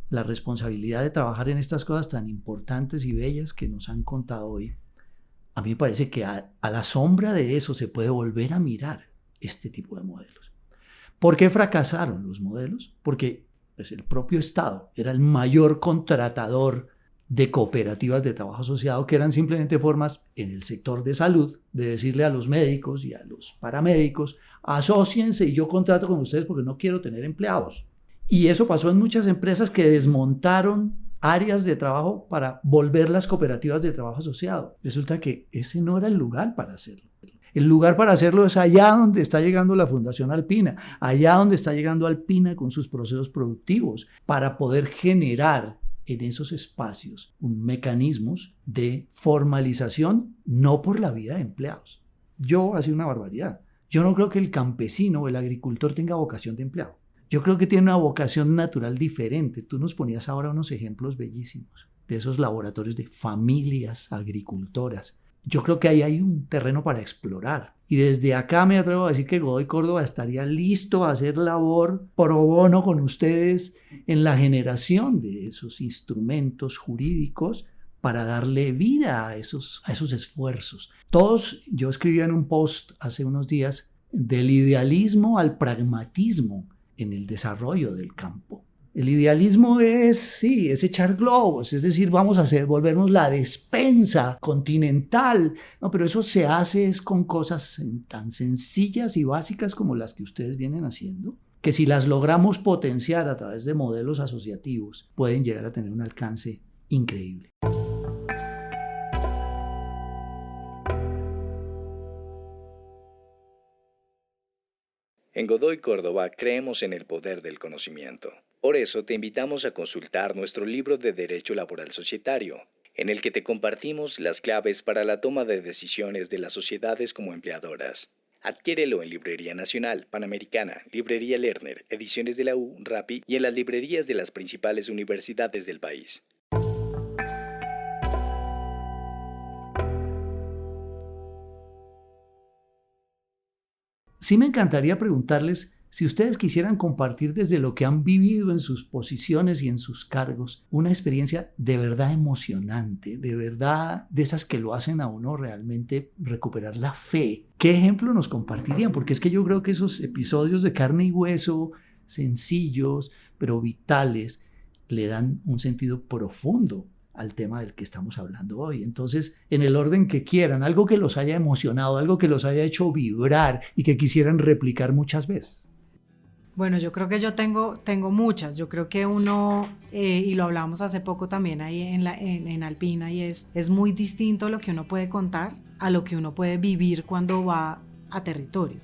la responsabilidad de trabajar en estas cosas tan importantes y bellas que nos han contado hoy, a mí me parece que a la sombra de eso se puede volver a mirar este tipo de modelos. ¿Por qué fracasaron los modelos? Porque pues, el propio Estado era el mayor contratador de cooperativas de trabajo asociado, que eran simplemente formas en el sector de salud de decirle a los médicos y a los paramédicos: asóciense y yo contrato con ustedes porque no quiero tener empleados. Y eso pasó en muchas empresas que desmontaron áreas de trabajo para volver las cooperativas de trabajo asociado. Resulta que ese no era el lugar para hacerlo. El lugar para hacerlo es allá donde está llegando la Fundación Alpina, allá donde está llegando Alpina con sus procesos productivos, para poder generar en esos espacios mecanismos de formalización, no por la vida de empleados. Ha sido una barbaridad. Yo no creo que el campesino o el agricultor tenga vocación de empleado. Yo creo que tiene una vocación natural diferente. Tú nos ponías ahora unos ejemplos bellísimos de esos laboratorios de familias agricultoras. Yo creo que ahí hay un terreno para explorar. Y desde acá me atrevo a decir que Godoy Córdoba estaría listo a hacer labor pro bono con ustedes en la generación de esos instrumentos jurídicos para darle vida a esos esfuerzos. Yo escribía en un post hace unos días, del idealismo al pragmatismo en el desarrollo del campo. El idealismo es echar globos, es decir, vamos a volvernos la despensa continental. No, pero eso se hace con cosas tan sencillas y básicas como las que ustedes vienen haciendo, que si las logramos potenciar a través de modelos asociativos, pueden llegar a tener un alcance increíble. En Godoy Córdoba creemos en el poder del conocimiento. Por eso te invitamos a consultar nuestro libro de Derecho Laboral Societario, en el que te compartimos las claves para la toma de decisiones de las sociedades como empleadoras. Adquiérelo en Librería Nacional, Panamericana, Librería Lerner, Ediciones de la U, Rappi y en las librerías de las principales universidades del país. Sí me encantaría preguntarles si ustedes quisieran compartir desde lo que han vivido en sus posiciones y en sus cargos una experiencia de verdad emocionante, de verdad de esas que lo hacen a uno realmente recuperar la fe. ¿Qué ejemplo nos compartirían? Porque es que yo creo que esos episodios de carne y hueso, sencillos pero vitales, le dan un sentido profundo al tema del que estamos hablando hoy. Entonces, en el orden que quieran, algo que los haya emocionado, algo que los haya hecho vibrar y que quisieran replicar muchas veces. Bueno, yo creo que yo tengo muchas. Yo creo que uno, y lo hablábamos hace poco también ahí en Alpina, y es muy distinto lo que uno puede contar a lo que uno puede vivir cuando va a territorio.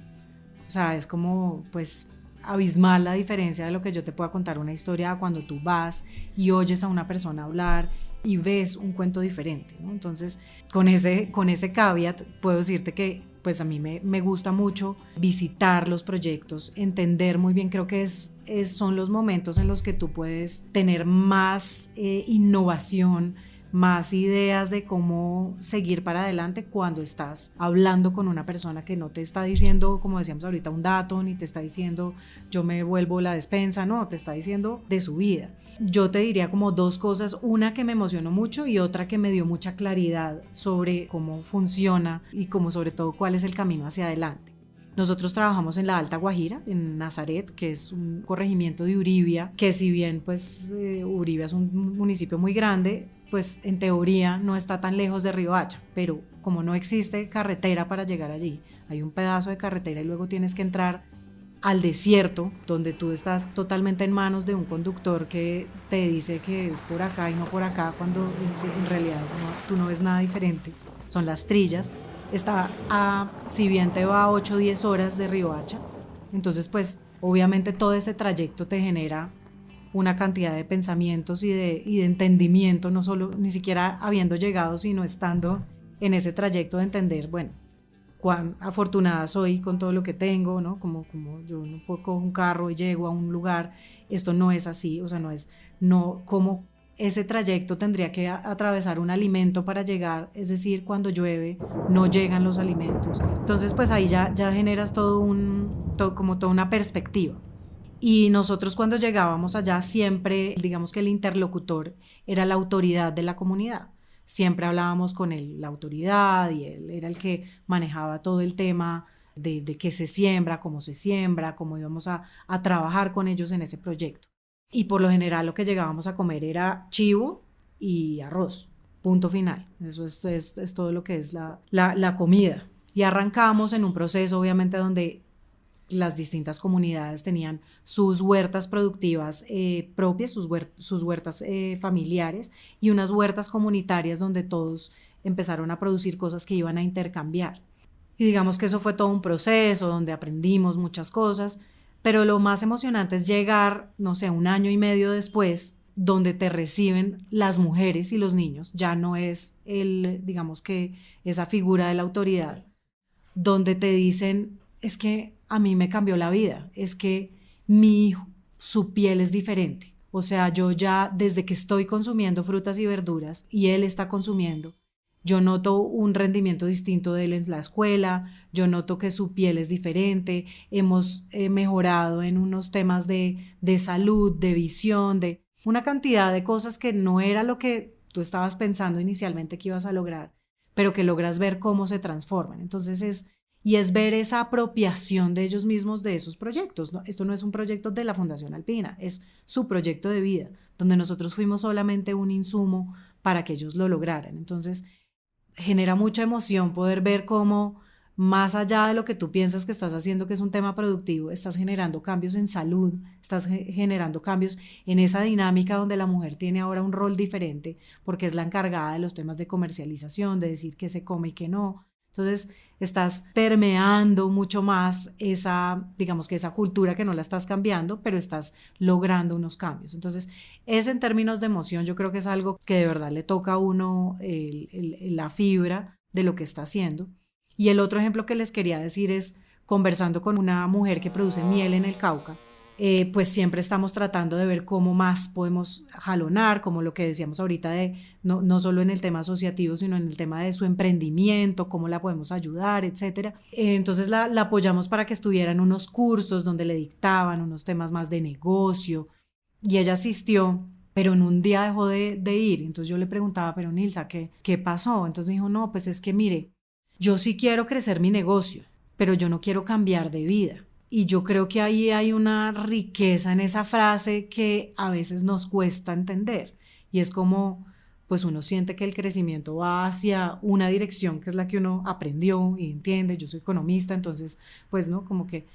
O sea, es como, pues, abismal la diferencia de lo que yo te pueda contar una historia cuando tú vas y oyes a una persona hablar y ves un cuento diferente, ¿no? Entonces, con ese caveat puedo decirte que pues a mí me gusta mucho visitar los proyectos, entender muy bien, creo que son los momentos en los que tú puedes tener más innovación, más ideas de cómo seguir para adelante cuando estás hablando con una persona que no te está diciendo, como decíamos ahorita, un dato, ni te está diciendo yo me vuelvo la despensa, no, te está diciendo de su vida. Yo te diría como dos cosas, una que me emocionó mucho y otra que me dio mucha claridad sobre cómo funciona y como sobre todo cuál es el camino hacia adelante. Nosotros trabajamos en la Alta Guajira, en Nazaret, que es un corregimiento de Uribia, que si bien pues Uribia es un municipio muy grande, pues en teoría no está tan lejos de Riohacha, pero como no existe carretera para llegar allí, hay un pedazo de carretera y luego tienes que entrar al desierto, donde tú estás totalmente en manos de un conductor que te dice que es por acá y no por acá, cuando en realidad tú no ves nada diferente, son las trillas. Estás si bien te va a 8 o 10 horas de Riohacha, entonces pues obviamente todo ese trayecto te genera una cantidad de pensamientos y de entendimiento, no solo ni siquiera habiendo llegado, sino estando en ese trayecto de entender, bueno, cuán afortunada soy con todo lo que tengo, ¿no? Como yo no puedo coger un carro y llego a un lugar, esto no es así, o sea, como ese trayecto tendría que atravesar un alimento para llegar, es decir, cuando llueve no llegan los alimentos. Entonces pues ahí ya generas como toda una perspectiva. Y nosotros cuando llegábamos allá siempre, digamos que el interlocutor era la autoridad de la comunidad. Siempre hablábamos con la autoridad y él era el que manejaba todo el tema de qué se siembra, cómo íbamos a trabajar con ellos en ese proyecto. Y por lo general lo que llegábamos a comer era chivo y arroz, punto final. Eso es todo lo que es la comida. Y arrancamos en un proceso obviamente donde las distintas comunidades tenían sus huertas productivas propias, sus huertas familiares y unas huertas comunitarias donde todos empezaron a producir cosas que iban a intercambiar. Y digamos que eso fue todo un proceso donde aprendimos muchas cosas, pero lo más emocionante es llegar, no sé, 1 año y medio después, donde te reciben las mujeres y los niños, ya no es digamos que esa figura de la autoridad, donde te dicen, es que a mí me cambió la vida, es que mi hijo, su piel es diferente, o sea, yo ya desde que estoy consumiendo frutas y verduras y él está consumiendo, yo noto un rendimiento distinto de él en la escuela, yo noto que su piel es diferente, hemos mejorado en unos temas de salud, de visión, de una cantidad de cosas que no era lo que tú estabas pensando inicialmente que ibas a lograr, pero que logras ver cómo se transforman. Entonces es ver esa apropiación de ellos mismos de esos proyectos, ¿no? Esto no es un proyecto de la Fundación Alpina, es su proyecto de vida, donde nosotros fuimos solamente un insumo para que ellos lo lograran. Entonces genera mucha emoción poder ver cómo, más allá de lo que tú piensas que estás haciendo, que es un tema productivo, estás generando cambios en salud, estás generando cambios en esa dinámica donde la mujer tiene ahora un rol diferente, porque es la encargada de los temas de comercialización, de decir qué se come y qué no. Entonces estás permeando mucho más digamos que esa cultura que no la estás cambiando, pero estás logrando unos cambios. Entonces, en términos de emoción, yo creo que es algo que de verdad le toca a uno la fibra de lo que está haciendo. Y el otro ejemplo que les quería decir es, conversando con una mujer que produce miel en el Cauca, pues siempre estamos tratando de ver cómo más podemos jalonar, como lo que decíamos ahorita de no solo en el tema asociativo, sino en el tema de su emprendimiento, cómo la podemos ayudar, etcétera. Entonces la apoyamos para que estuviera en unos cursos donde le dictaban unos temas más de negocio y ella asistió, pero en un día dejó de ir. Entonces yo le preguntaba, pero Nilsa, ¿qué pasó? Entonces me dijo, no, pues es que mire, yo sí quiero crecer mi negocio, pero yo no quiero cambiar de vida. Y yo creo que ahí hay una riqueza en esa frase que a veces nos cuesta entender. Y es como, pues uno siente que el crecimiento va hacia una dirección que es la que uno aprendió y entiende. Yo soy economista, entonces, pues, ¿no? Como que...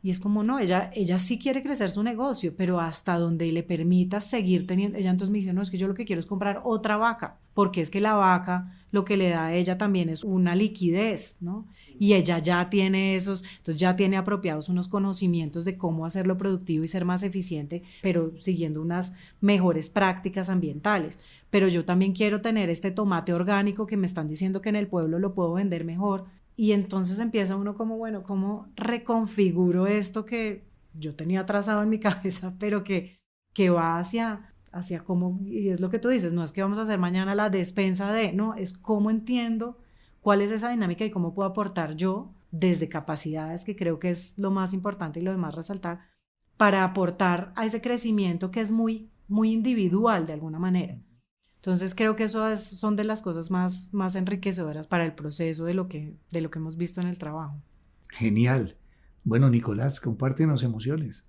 Y es como, no, ella sí quiere crecer su negocio, pero hasta donde le permita seguir teniendo... Ella entonces me dice, no, es que yo lo que quiero es comprar otra vaca, porque es que la vaca lo que le da a ella también es una liquidez, ¿no? Y ella ya tiene entonces ya tiene apropiados unos conocimientos de cómo hacerlo productivo y ser más eficiente, pero siguiendo unas mejores prácticas ambientales. Pero yo también quiero tener este tomate orgánico que me están diciendo que en el pueblo lo puedo vender mejor. Y entonces empieza uno como, bueno, ¿cómo reconfiguro esto que yo tenía trazado en mi cabeza, pero que va hacia hacia cómo, y es lo que tú dices, no es que vamos a hacer mañana la despensa de, no, es cómo entiendo cuál es esa dinámica y cómo puedo aportar yo desde capacidades, que creo que es lo más importante y lo demás resaltar, para aportar a ese crecimiento que es muy, muy individual de alguna manera. Entonces creo que son de las cosas más enriquecedoras para el proceso de lo que hemos visto en el trabajo. Genial. Bueno, Nicolás, compártenos emociones.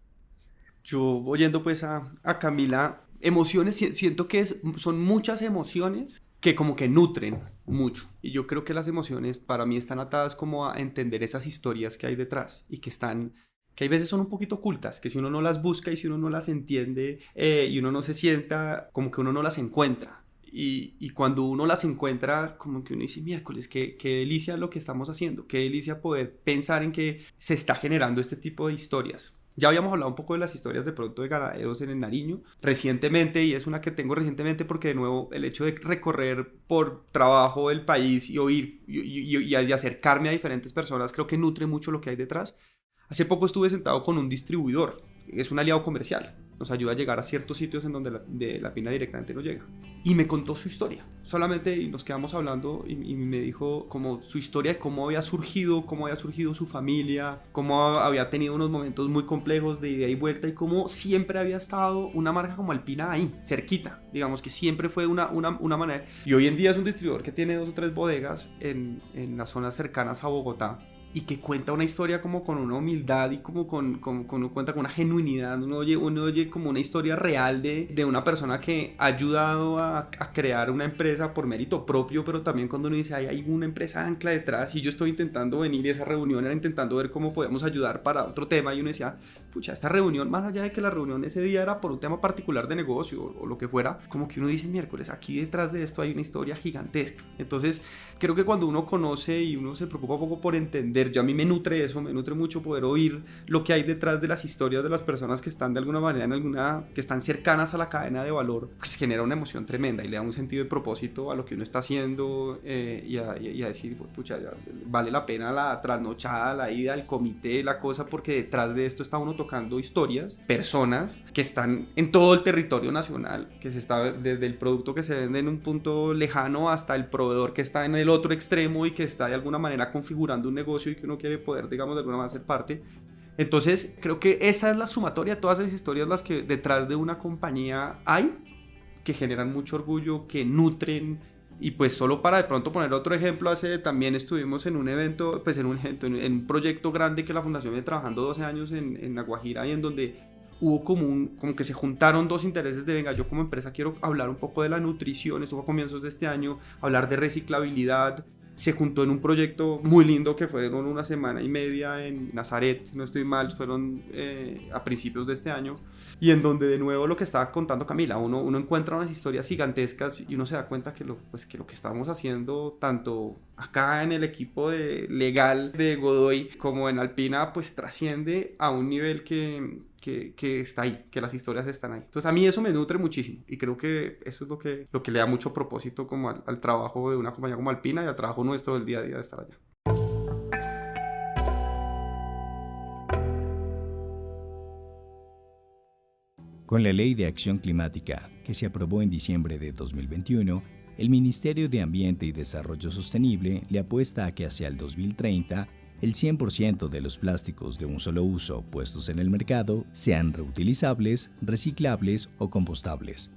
Yo oyendo pues a Camila, emociones, siento que son muchas emociones que como que nutren mucho. Y yo creo que las emociones para mí están atadas como a entender esas historias que hay detrás y que hay veces son un poquito ocultas, que si uno no las busca y si uno no las entiende y uno no se sienta, como que uno no las encuentra. Y cuando uno las encuentra, como que uno dice, miércoles, qué delicia lo que estamos haciendo, qué delicia poder pensar en que se está generando este tipo de historias. Ya habíamos hablado un poco de las historias de pronto de ganaderos en el Nariño recientemente, y es una que tengo recientemente porque de nuevo el hecho de recorrer por trabajo el país y oír y acercarme a diferentes personas creo que nutre mucho lo que hay detrás. Hace poco estuve sentado con un distribuidor, es un aliado comercial, nos ayuda a llegar a ciertos sitios en donde la pina directamente no llega. Y me contó su historia, solamente y nos quedamos hablando y me dijo como su historia de cómo había surgido su familia, cómo había tenido unos momentos muy complejos de ida y vuelta y cómo siempre había estado una marca como Alpina ahí, cerquita, digamos que siempre fue una manera. Y hoy en día es un distribuidor que tiene 2 o 3 bodegas en las zonas cercanas a Bogotá, y que cuenta una historia como con una humildad y como cuenta con una genuinidad. Uno oye como una historia real de una persona que ha ayudado a crear una empresa por mérito propio, pero también cuando uno dice hay una empresa ancla detrás y yo estoy intentando venir, y esa reunión era intentando ver cómo podemos ayudar para otro tema, y uno decía, pucha, esta reunión, más allá de que la reunión ese día era por un tema particular de negocio o lo que fuera, como que uno dice, miércoles, aquí detrás de esto hay una historia gigantesca. Entonces creo que cuando uno conoce y uno se preocupa un poco por entender, yo a mí me nutre eso, me nutre mucho poder oír lo que hay detrás de las historias de las personas que están de alguna manera que están cercanas a la cadena de valor, pues genera una emoción tremenda y le da un sentido de propósito a lo que uno está haciendo, y a decir, pucha, vale la pena la trasnochada, la ida, el comité, la cosa, porque detrás de esto está uno tocando historias, personas que están en todo el territorio nacional, que se está desde el producto que se vende en un punto lejano hasta el proveedor que está en el otro extremo y que está de alguna manera configurando un negocio y que uno quiere poder, digamos, de alguna manera ser parte. Entonces creo que esa es la sumatoria de todas esas historias, las que detrás de una compañía hay, que generan mucho orgullo, que nutren. Y pues solo para de pronto poner otro ejemplo, también estuvimos en un evento, pues en un proyecto grande que la fundación viene trabajando 12 años en La Guajira, y en donde hubo como que se juntaron 2 intereses de, venga, yo como empresa quiero hablar un poco de la nutrición, esto fue a comienzos de este año, hablar de reciclabilidad. Se juntó en un proyecto muy lindo que fueron 1 semana y media en Nazaret, si no estoy mal, fueron a principios de este año, y en donde de nuevo lo que estaba contando Camila, uno encuentra unas historias gigantescas y uno se da cuenta que lo que estamos haciendo tanto acá en el equipo legal de Godoy como en Alpina pues trasciende a un nivel que está ahí, que las historias están ahí. Entonces a mí eso me nutre muchísimo y creo que eso es lo que le da mucho propósito como al trabajo de una compañía como Alpina y al trabajo nuestro del día a día de estar allá. Con la Ley de Acción Climática, que se aprobó en diciembre de 2021, el Ministerio de Ambiente y Desarrollo Sostenible le apuesta a que hacia el 2030 el 100% de los plásticos de un solo uso puestos en el mercado sean reutilizables, reciclables o compostables.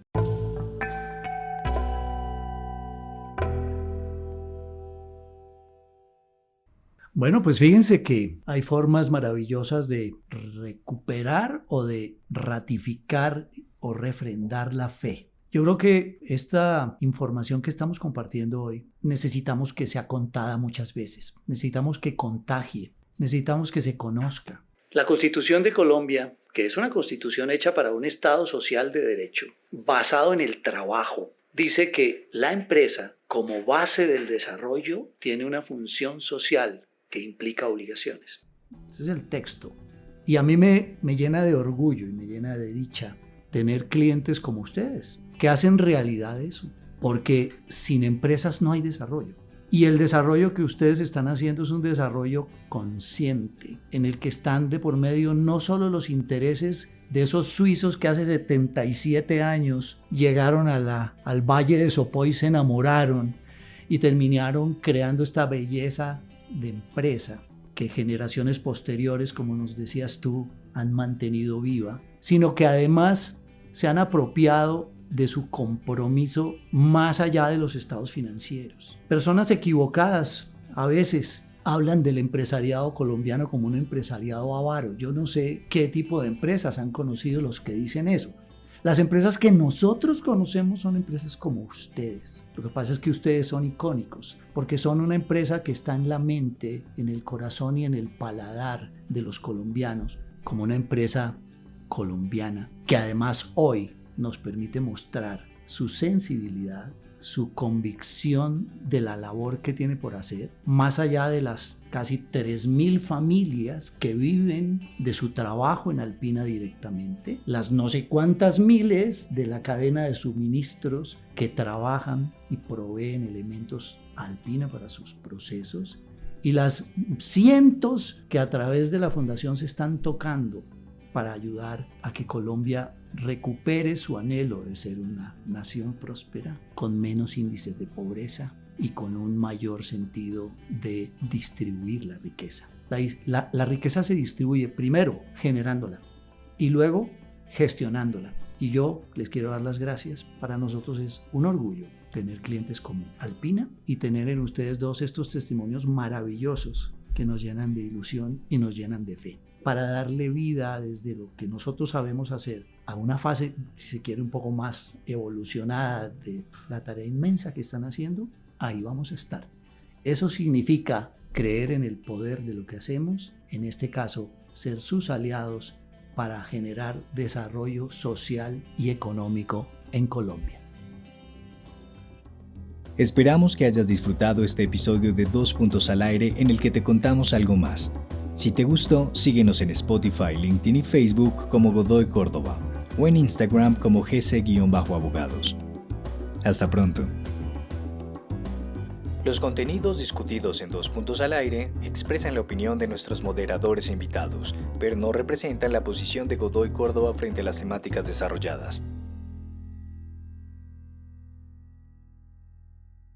Bueno, pues fíjense que hay formas maravillosas de recuperar o de ratificar o refrendar la fe. Yo creo que esta información que estamos compartiendo hoy necesitamos que sea contada muchas veces, necesitamos que contagie, necesitamos que se conozca. La Constitución de Colombia, que es una constitución hecha para un Estado social de derecho, basado en el trabajo, dice que la empresa, como base del desarrollo, tiene una función social que implica obligaciones. Ese es el texto. Y a mí me llena de orgullo y me llena de dicha tener clientes como ustedes, que hacen realidad eso, porque sin empresas no hay desarrollo. Y el desarrollo que ustedes están haciendo es un desarrollo consciente, en el que están de por medio no solo los intereses de esos suizos que hace 77 años llegaron al Valle de Sopó y se enamoraron y terminaron creando esta belleza de empresa que generaciones posteriores, como nos decías tú, han mantenido viva, sino que además se han apropiado de su compromiso más allá de los estados financieros. Personas equivocadas a veces hablan del empresariado colombiano como un empresariado avaro. Yo no sé qué tipo de empresas han conocido los que dicen eso. Las empresas que nosotros conocemos son empresas como ustedes. Lo que pasa es que ustedes son icónicos, porque son una empresa que está en la mente, en el corazón y en el paladar de los colombianos, como una empresa colombiana, que además hoy nos permite mostrar su sensibilidad, su convicción de la labor que tiene por hacer, más allá de las casi 3.000 familias que viven de su trabajo en Alpina directamente, las no sé cuántas miles de la cadena de suministros que trabajan y proveen elementos a Alpina para sus procesos, y las cientos que a través de la fundación se están tocando para ayudar a que Colombia recupere su anhelo de ser una nación próspera, con menos índices de pobreza y con un mayor sentido de distribuir la riqueza. La riqueza se distribuye primero generándola y luego gestionándola. Y yo les quiero dar las gracias. Para nosotros es un orgullo tener clientes como Alpina y tener en ustedes dos estos testimonios maravillosos que nos llenan de ilusión y nos llenan de fe, para darle vida desde lo que nosotros sabemos hacer a una fase, si se quiere, un poco más evolucionada de la tarea inmensa que están haciendo. Ahí vamos a estar. Eso significa creer en el poder de lo que hacemos, en este caso, ser sus aliados para generar desarrollo social y económico en Colombia. Esperamos que hayas disfrutado este episodio de 2 Puntos al Aire en el que te contamos algo más. Si te gustó, síguenos en Spotify, LinkedIn y Facebook como Godoy Córdoba o en Instagram como GC_abogados. Hasta pronto. Los contenidos discutidos en 2 Puntos al Aire expresan la opinión de nuestros moderadores e invitados, pero no representan la posición de Godoy Córdoba frente a las temáticas desarrolladas.